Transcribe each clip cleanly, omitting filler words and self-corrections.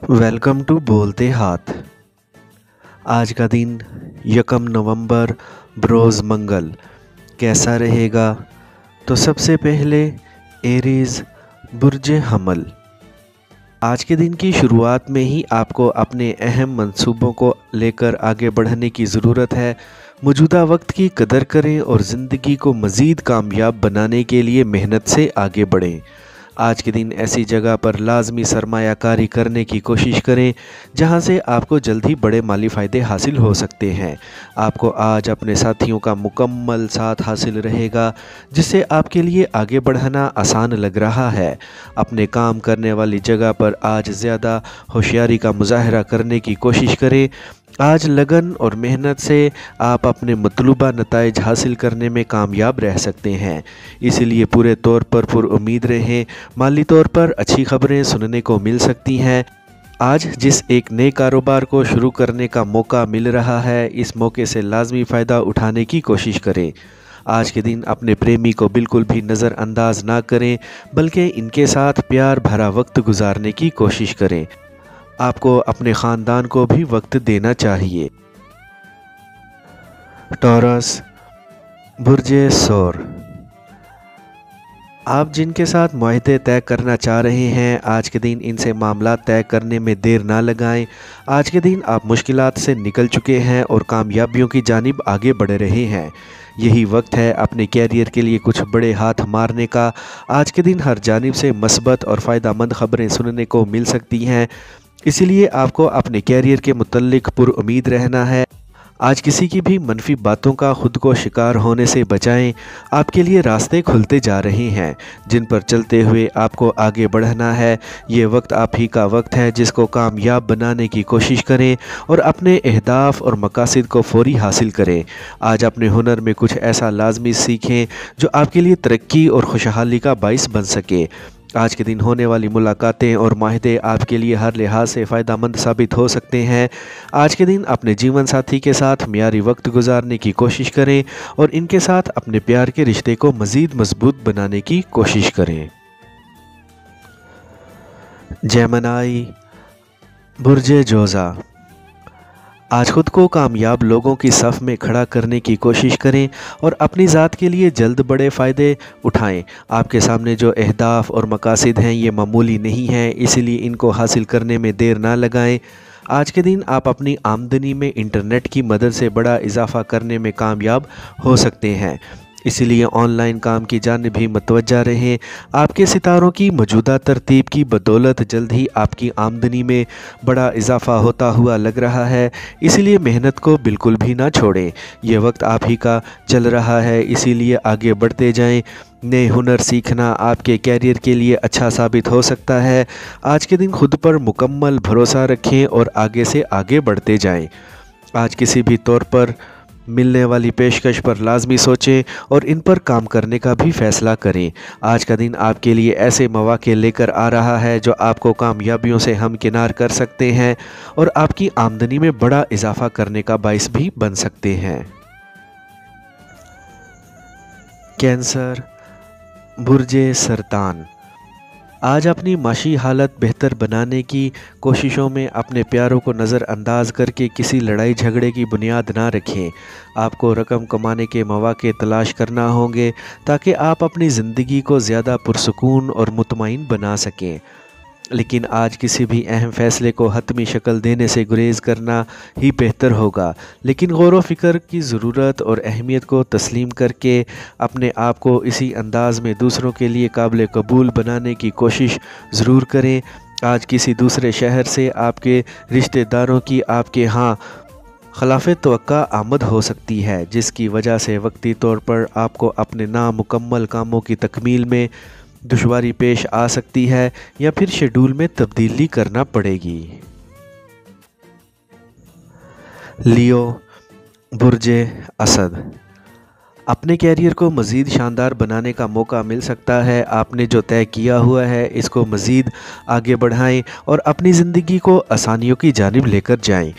Welcome to बोलते हाथ। आज का दिन 1 नवंबर बरोज़ मंगल कैसा रहेगा? तो सबसे पहले एरीज़ बुर्ज हमल। आज के दिन की शुरुआत में ही आपको अपने अहम मंसूबों को लेकर आगे बढ़ने की ज़रूरत है। मौजूदा वक्त की कदर करें और ज़िंदगी को मज़ीद कामयाब बनाने के लिए मेहनत से आगे बढ़ें। आज के दिन ऐसी जगह पर लाजमी सरमायाकारी करने की कोशिश करें जहां से आपको जल्द ही बड़े माली फ़ायदे हासिल हो सकते हैं। आपको आज अपने साथियों का मुकम्मल साथ हासिल रहेगा जिससे आपके लिए आगे बढ़ना आसान लग रहा है। अपने काम करने वाली जगह पर आज ज़्यादा होशियारी का मुजाहरा करने की कोशिश करें। आज लगन और मेहनत से आप अपने मतलूबा नताइज हासिल करने में कामयाब रह सकते हैं, इसलिए पूरे तौर पर पुरुम्मीद रहें। माली तौर पर अच्छी खबरें सुनने को मिल सकती हैं। आज जिस एक नए कारोबार को शुरू करने का मौका मिल रहा है, इस मौके से लाजमी फ़ायदा उठाने की कोशिश करें। आज के दिन अपने प्रेमी को बिल्कुल भी नज़रअंदाज ना करें, बल्कि इनके साथ प्यार भरा वक्त गुजारने की कोशिश करें। आपको अपने ख़ानदान को भी वक्त देना चाहिए। टॉरस बुर्ज सौर। आप जिनके साथ मुआहदे तय करना चाह रहे हैं, आज के दिन इनसे मामला तय करने में देर ना लगाएं। आज के दिन आप मुश्किलात से निकल चुके हैं और कामयाबियों की जानिब आगे बढ़ रहे हैं। यही वक्त है अपने कैरियर के लिए कुछ बड़े हाथ मारने का। आज के दिन हर जानिब से मस्बत और फ़ायदा मंद खबरें सुनने को मिल सकती हैं, इसलिए आपको अपने कैरियर के मुतल्लिक पुरुम्मीद रहना है। आज किसी की भी मनफी बातों का खुद को शिकार होने से बचाएं। आपके लिए रास्ते खुलते जा रहे हैं जिन पर चलते हुए आपको आगे बढ़ना है। ये वक्त आप ही का वक्त है जिसको कामयाब बनाने की कोशिश करें और अपने अहदाफ और मकासद को फौरी हासिल करें। आज अपने हुनर में कुछ ऐसा लाजमी सीखें जो आपके लिए तरक्की और खुशहाली का बाइस बन सके। आज के दिन होने वाली मुलाकातें और माहदे आपके लिए हर लिहाज से फ़ायदा मंद साबित हो सकते हैं। आज के दिन अपने जीवन साथी के साथ मियारी वक्त गुजारने की कोशिश करें और इनके साथ अपने प्यार के रिश्ते को मज़ीद मजबूत बनाने की कोशिश करें। जेमिनी बुर्ज जोज़ा। आज खुद को कामयाब लोगों की सफ़ में खड़ा करने की कोशिश करें और अपनी ज़ात के लिए जल्द बड़े फ़ायदे उठाएं। आपके सामने जो अहदाफ और मकासद हैं ये मामूली नहीं हैं, इसलिए इनको हासिल करने में देर ना लगाएं। आज के दिन आप अपनी आमदनी में इंटरनेट की मदद से बड़ा इजाफ़ा करने में कामयाब हो सकते हैं, इसलिए ऑनलाइन काम की जानिब भी मतवज्जा रहें। आपके सितारों की मौजूदा तरतीब की बदौलत जल्द ही आपकी आमदनी में बड़ा इजाफ़ा होता हुआ लग रहा है, इसलिए मेहनत को बिल्कुल भी ना छोड़ें। यह वक्त आप ही का चल रहा है, इसीलिए आगे बढ़ते जाएं। नए हुनर सीखना आपके कैरियर के लिए अच्छा साबित हो सकता है। आज के दिन खुद पर मुकम्मल भरोसा रखें और आगे से आगे बढ़ते जाएं। आज किसी भी तौर पर मिलने वाली पेशकश पर लाजमी सोचें और इन पर काम करने का भी फ़ैसला करें। आज का दिन आपके लिए ऐसे मौक़े लेकर आ रहा है जो आपको कामयाबियों से हमकिनार कर सकते हैं और आपकी आमदनी में बड़ा इजाफ़ा करने का बाइस भी बन सकते हैं। कैंसर बुर्ज सरतान। आज अपनी माशी हालत बेहतर बनाने की कोशिशों में अपने प्यारों को नज़रअंदाज करके किसी लड़ाई झगड़े की बुनियाद ना रखें। आपको रकम कमाने के मौक़े तलाश करना होंगे ताकि आप अपनी ज़िंदगी को ज़्यादा पुरसुकून और मुतमईन बना सकें, लेकिन आज किसी भी अहम फ़ैसले को हतमी शक्ल देने से गुरेज़ करना ही बेहतर होगा। लेकिन गौर व फ़िक्र की ज़रूरत और अहमियत को तस्लीम करके अपने आप को इसी अंदाज़ में दूसरों के लिए काबिल कबूल बनाने की कोशिश ज़रूर करें। आज किसी दूसरे शहर से आपके रिश्तेदारों की आपके यहाँ खिलाफ़ तवक्का आमद हो सकती है, जिसकी वजह से वक्ती तौर पर आपको अपने नामुकम्मल कामों की तकमील में दुश्वारी पेश आ सकती है या फिर शेड्यूल में तब्दीली करना पड़ेगी। लियो बुर्ज असद। अपने कैरियर को मज़ीद शानदार बनाने का मौका मिल सकता है। आपने जो तय किया हुआ है इसको मज़ीद आगे बढ़ाएं और अपनी ज़िंदगी को आसानियों की जानिब लेकर जाएं।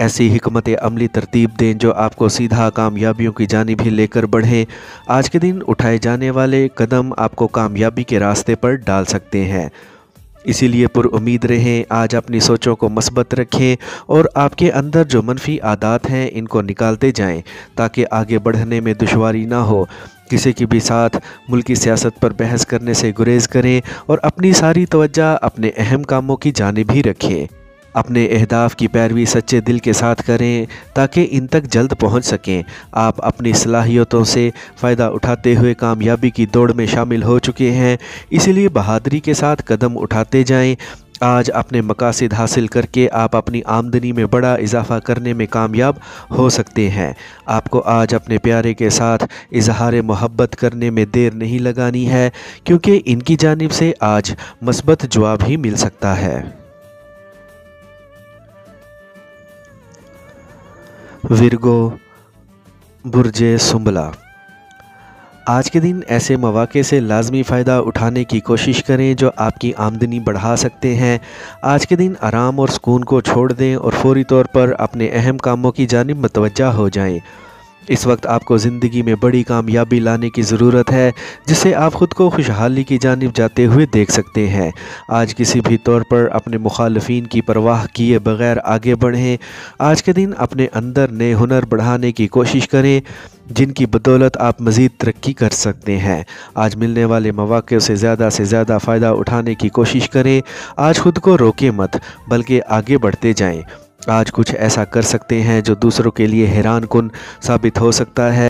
ऐसी हिकमत अमली तरतीब दें जो आपको सीधा कामयाबियों की जानिब ही लेकर बढ़ें। आज के दिन उठाए जाने वाले कदम आपको कामयाबी के रास्ते पर डाल सकते हैं। इसी लिए पुरुम्मीद रहें, आज अपनी सोचों को मस्बत रखें और आपके अंदर जो मनफी आदत हैं इनको निकालते जाएं ताकि आगे बढ़ने में दुश्वारी ना हो। किसी के भी साथ मुल्की सियासत पर बहस करने से गुरेज करें और अपनी सारी तवज्जो अपने अहम कामों की जानिब ही रखें। अपने अहदाफ की पैरवी सच्चे दिल के साथ करें ताकि इन तक जल्द पहुंच सकें। आप अपनी सलाहियतों से फ़ायदा उठाते हुए कामयाबी की दौड़ में शामिल हो चुके हैं, इसलिए बहादुरी के साथ कदम उठाते जाएं। आज अपने मकासद हासिल करके आप अपनी आमदनी में बड़ा इजाफ़ा करने में कामयाब हो सकते हैं। आपको आज अपने प्यारे के साथ इजहार मोहब्बत करने में देर नहीं लगानी है, क्योंकि इनकी जानिब से आज मस्बत जवाब ही मिल सकता है। विर्गो, बुर्जे सुंबला। आज के दिन ऐसे मौक़े से लाजमी फ़ायदा उठाने की कोशिश करें जो आपकी आमदनी बढ़ा सकते हैं। आज के दिन आराम और सुकून को छोड़ दें और फौरी तौर पर अपने अहम कामों की जानिब मुतवज्जा हो जाएं। इस वक्त आपको ज़िंदगी में बड़ी कामयाबी लाने की ज़रूरत है, जिससे आप ख़ुद को खुशहाली की जानिब जाते हुए देख सकते हैं। आज किसी भी तौर पर अपने मुखालफीन की परवाह किए बग़ैर आगे बढ़ें। आज के दिन अपने अंदर नए हुनर बढ़ाने की कोशिश करें, जिनकी बदौलत आप मज़ीद तरक्की कर सकते हैं। आज मिलने वाले मौक़ों से ज़्यादा फ़ायदा उठाने की कोशिश करें। आज ख़ुद को रोकें मत, बल्कि आगे बढ़ते जाएं। आज कुछ ऐसा कर सकते हैं जो दूसरों के लिए हैरान कुन साबित हो सकता है।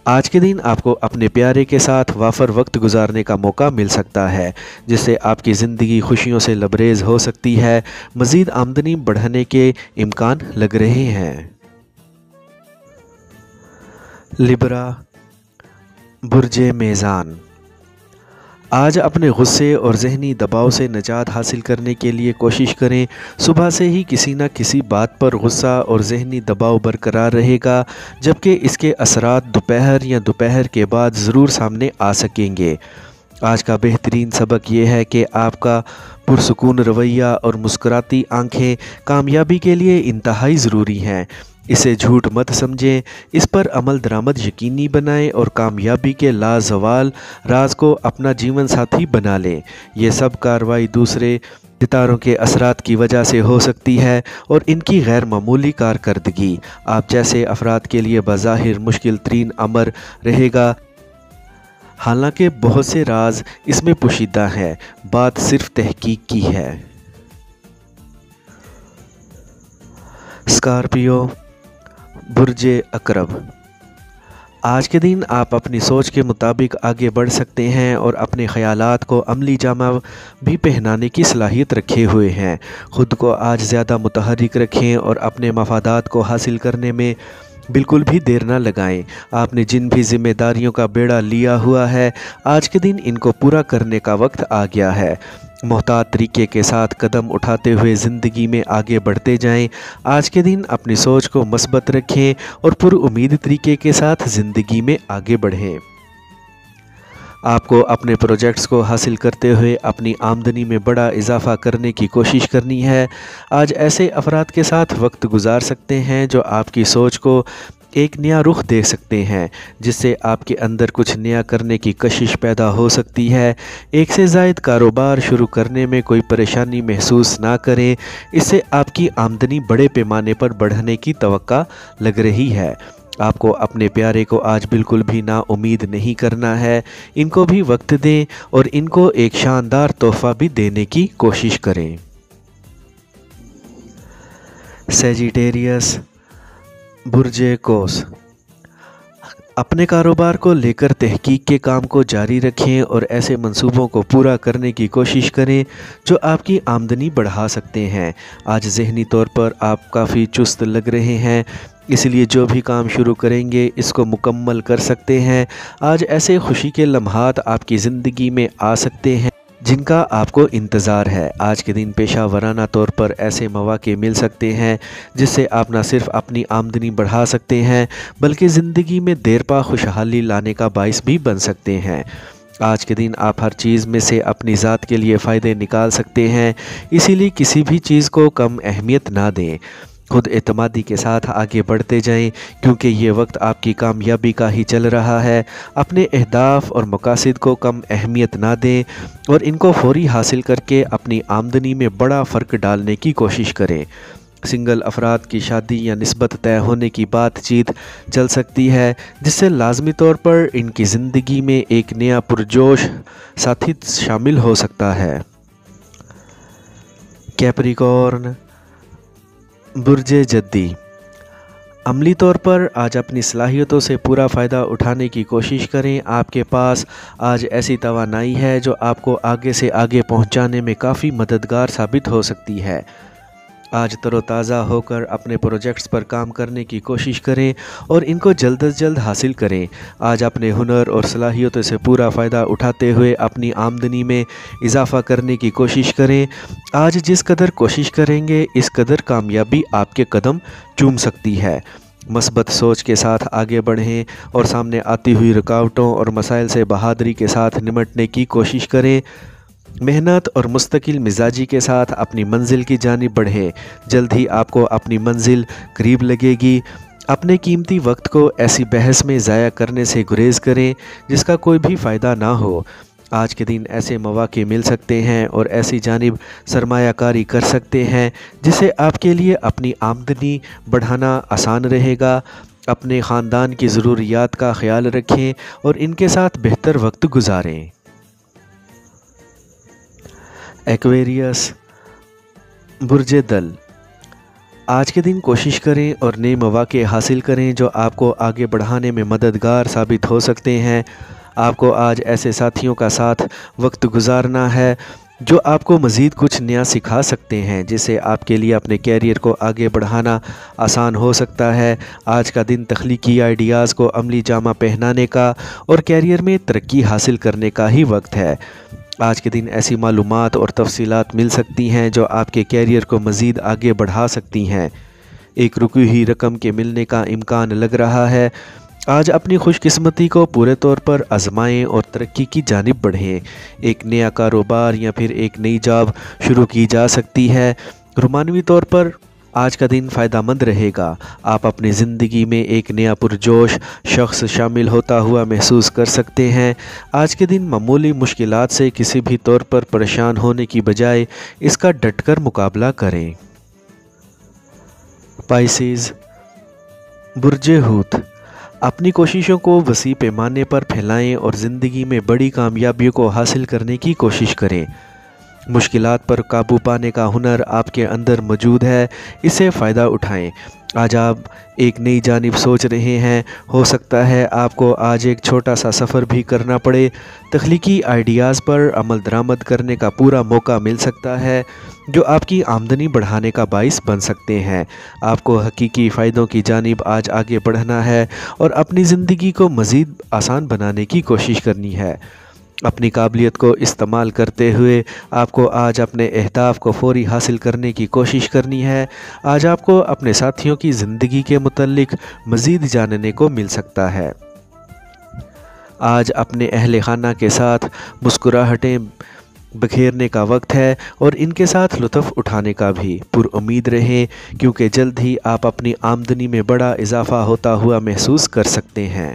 आज के दिन आपको अपने प्यारे के साथ वाफर वक्त गुजारने का मौका मिल सकता है, जिससे आपकी ज़िंदगी खुशियों से लबरेज हो सकती है। मज़ीद आमदनी बढ़ने के इम्कान लग रहे हैं। लिब्रा, बुर्जे मेज़ान। आज अपने गुस्से और ज़हनी दबाव से निजात हासिल करने के लिए कोशिश करें। सुबह से ही किसी न किसी बात पर गुस्सा और ज़हनी दबाव बरकरार रहेगा, जबकि इसके असरात दोपहर या दोपहर के बाद ज़रूर सामने आ सकेंगे। आज का बेहतरीन सबक ये है कि आपका पुरसुकून रवैया और मुस्कुराती आंखें कामयाबी के लिए इंतहाई ज़रूरी हैं। इसे झूठ मत समझें, इस पर अमल दरामद यकीनी बनाएं और कामयाबी के लाजवाल राज को अपना जीवन साथी बना लें। ये सब कार्रवाई दूसरे सितारों के असरात की वजह से हो सकती है और इनकी गैर मामूली कारकर्दगी आप जैसे अफराद के लिए बज़ाहिर मुश्किल तरीन अमर रहेगा। हालांकि बहुत से राज इसमें पोशीदा है, बात सिर्फ तहकीक की है। स्कॉर्पियो, बुर्जे अकरब। आज के दिन आप अपनी सोच के मुताबिक आगे बढ़ सकते हैं और अपने ख़यालात को अमली जामा भी पहनाने की सलाहियत रखे हुए हैं। ख़ुद को आज ज़्यादा मुतहर्रिक रखें और अपने मफादात को हासिल करने में बिल्कुल भी देर ना लगाएं। आपने जिन भी जिम्मेदारियों का बेड़ा लिया हुआ है, आज के दिन इनको पूरा करने का वक्त आ गया है। मोहतात तरीके के साथ कदम उठाते हुए ज़िंदगी में आगे बढ़ते जाएं। आज के दिन अपनी सोच को मस्बत रखें और पुरुम्मीद तरीके के साथ ज़िंदगी में आगे बढ़ें। आपको अपने प्रोजेक्ट्स को हासिल करते हुए अपनी आमदनी में बड़ा इजाफ़ा करने की कोशिश करनी है। आज ऐसे अफराद के साथ वक्त गुजार सकते हैं जो आपकी सोच को एक नया रुख दे सकते हैं, जिससे आपके अंदर कुछ नया करने की कशिश पैदा हो सकती है। एक से ज़ायद कारोबार शुरू करने में कोई परेशानी महसूस ना करें, इससे आपकी आमदनी बड़े पैमाने पर बढ़ने की तवक्का लग रही है। आपको अपने प्यारे को आज बिल्कुल भी ना उम्मीद नहीं करना है। इनको भी वक्त दें और इनको एक शानदार तोहफ़ा भी देने की कोशिश करें। सैजिटेरियस, बुर्जे कोस। अपने कारोबार को लेकर तहकीक के काम को जारी रखें और ऐसे मंसूबों को पूरा करने की कोशिश करें जो आपकी आमदनी बढ़ा सकते हैं। आज ज़हनी तौर पर आप काफ़ी चुस्त लग रहे हैं, इसलिए जो भी काम शुरू करेंगे इसको मुकम्मल कर सकते हैं। आज ऐसे खुशी के लम्हात आपकी ज़िंदगी में आ सकते हैं जिनका आपको इंतज़ार है। आज के दिन पेशा वराना तौर पर ऐसे मौक़े मिल सकते हैं जिससे आप न सिर्फ अपनी आमदनी बढ़ा सकते हैं, बल्कि ज़िंदगी में देरपा खुशहाली लाने का बाइस भी बन सकते हैं। आज के दिन आप हर चीज़ में से अपनी ज़ात के लिए फ़ायदे निकाल सकते हैं, इसीलिए किसी भी चीज़ को कम अहमियत ना दें। खुद एतमादी के साथ आगे बढ़ते जाएं, क्योंकि ये वक्त आपकी कामयाबी का ही चल रहा है। अपने अहदाफ और मकासद को कम अहमियत ना दें और इनको फौरी हासिल करके अपनी आमदनी में बड़ा फ़र्क डालने की कोशिश करें। सिंगल अफराद की शादी या निस्बत तय होने की बातचीत चल सकती है, जिससे लाजमी तौर पर इनकी ज़िंदगी में एक नया पुरजोश साथी शामिल हो सकता है। कैप्रिकॉर्न, बुर्जे जद्दी। अमली तौर पर आज अपनी सलाहियतों से पूरा फ़ायदा उठाने की कोशिश करें। आपके पास आज ऐसी तवानाई है जो आपको आगे से आगे पहुंचाने में काफ़ी मददगार साबित हो सकती है। आज तरोताज़ा होकर अपने प्रोजेक्ट्स पर काम करने की कोशिश करें और इनको जल्द अज जल्द हासिल करें। आज अपने हुनर और सलाहियतों से पूरा फ़ायदा उठाते हुए अपनी आमदनी में इजाफ़ा करने की कोशिश करें। आज जिस कदर कोशिश करेंगे इस कदर कामयाबी आपके कदम चूम सकती है। मस्बत सोच के साथ आगे बढ़ें और सामने आती हुई रुकावटों और मसाइल से बहादुरी के साथ निपटने की कोशिश करें। मेहनत और मुस्तकिल मिजाजी के साथ अपनी मंजिल की जानिब बढ़ें। जल्द ही आपको अपनी मंजिल करीब लगेगी। अपने कीमती वक्त को ऐसी बहस में ज़ाया करने से गुरेज करें जिसका कोई भी फ़ायदा ना हो। आज के दिन ऐसे मौक़े मिल सकते हैं और ऐसी जानिब सरमायाकारी कर सकते हैं जिससे आपके लिए अपनी आमदनी बढ़ाना आसान रहेगा। अपने ख़ानदान की ज़रूरियात का ख्याल रखें और इनके साथ बेहतर वक्त गुजारें। एक्वेरियस, बुर्जे दल। आज के दिन कोशिश करें और नए मौक़े हासिल करें जो आपको आगे बढ़ाने में मददगार साबित हो सकते हैं। आपको आज ऐसे साथियों का साथ वक्त गुजारना है जो आपको मज़ीद कुछ नया सिखा सकते हैं, जिससे आपके लिए अपने कैरियर को आगे बढ़ाना आसान हो सकता है। आज का दिन तख्लीकी आइडियाज़ को अमली जामा पहनाने का और कैरियर में तरक्की हासिल करने का ही वक्त है। आज के दिन ऐसी मालूमात और तफसीलात मिल सकती हैं जो आपके कैरियर को मज़ीद आगे बढ़ा सकती हैं। एक रुकी हुई रकम के मिलने का इम्कान लग रहा है। आज अपनी खुशकिस्मती को पूरे तौर पर आजमाएं और तरक्की की जानिब बढ़ें। एक नया कारोबार या फिर एक नई जॉब शुरू की जा सकती है। रुमानवी तौर पर आज का दिन फ़ायदामंद रहेगा। आप अपनी ज़िंदगी में एक नया पुरजोश शख्स शामिल होता हुआ महसूस कर सकते हैं। आज के दिन मामूली मुश्किलात से किसी भी तौर पर परेशान होने की बजाय इसका डटकर मुकाबला करें। पाइसेस, बुर्जे हूत। अपनी कोशिशों को वसी पैमाने पर फैलाएं और ज़िंदगी में बड़ी कामयाबियों को हासिल करने की कोशिश करें। मुश्किलात पर काबू पाने का हुनर आपके अंदर मौजूद है, इससे फ़ायदा उठाएं। आज आप एक नई जानिब सोच रहे हैं। हो सकता है आपको आज एक छोटा सा सफ़र भी करना पड़े। तख्लीकी आइडियाज़ पर अमल दरामद करने का पूरा मौका मिल सकता है जो आपकी आमदनी बढ़ाने का बाइस बन सकते हैं। आपको हकीकी फ़ायदों की जानिब आज आगे बढ़ना है और अपनी ज़िंदगी को मज़ीद आसान बनाने की कोशिश करनी है। अपनी काबिलियत को इस्तेमाल करते हुए आपको आज अपने अहदाफ को फौरी हासिल करने की कोशिश करनी है। आज आपको अपने साथियों की ज़िंदगी के मुतल्लिक मज़ीद जानने को मिल सकता है। आज अपने अहले खाना के साथ मुस्कुराहटें बखेरने का वक्त है और इनके साथ लुत्फ़ उठाने का भी। पुरुम्मीद रहें क्योंकि जल्द ही आप अपनी आमदनी में बड़ा इजाफ़ा होता हुआ महसूस कर सकते हैं।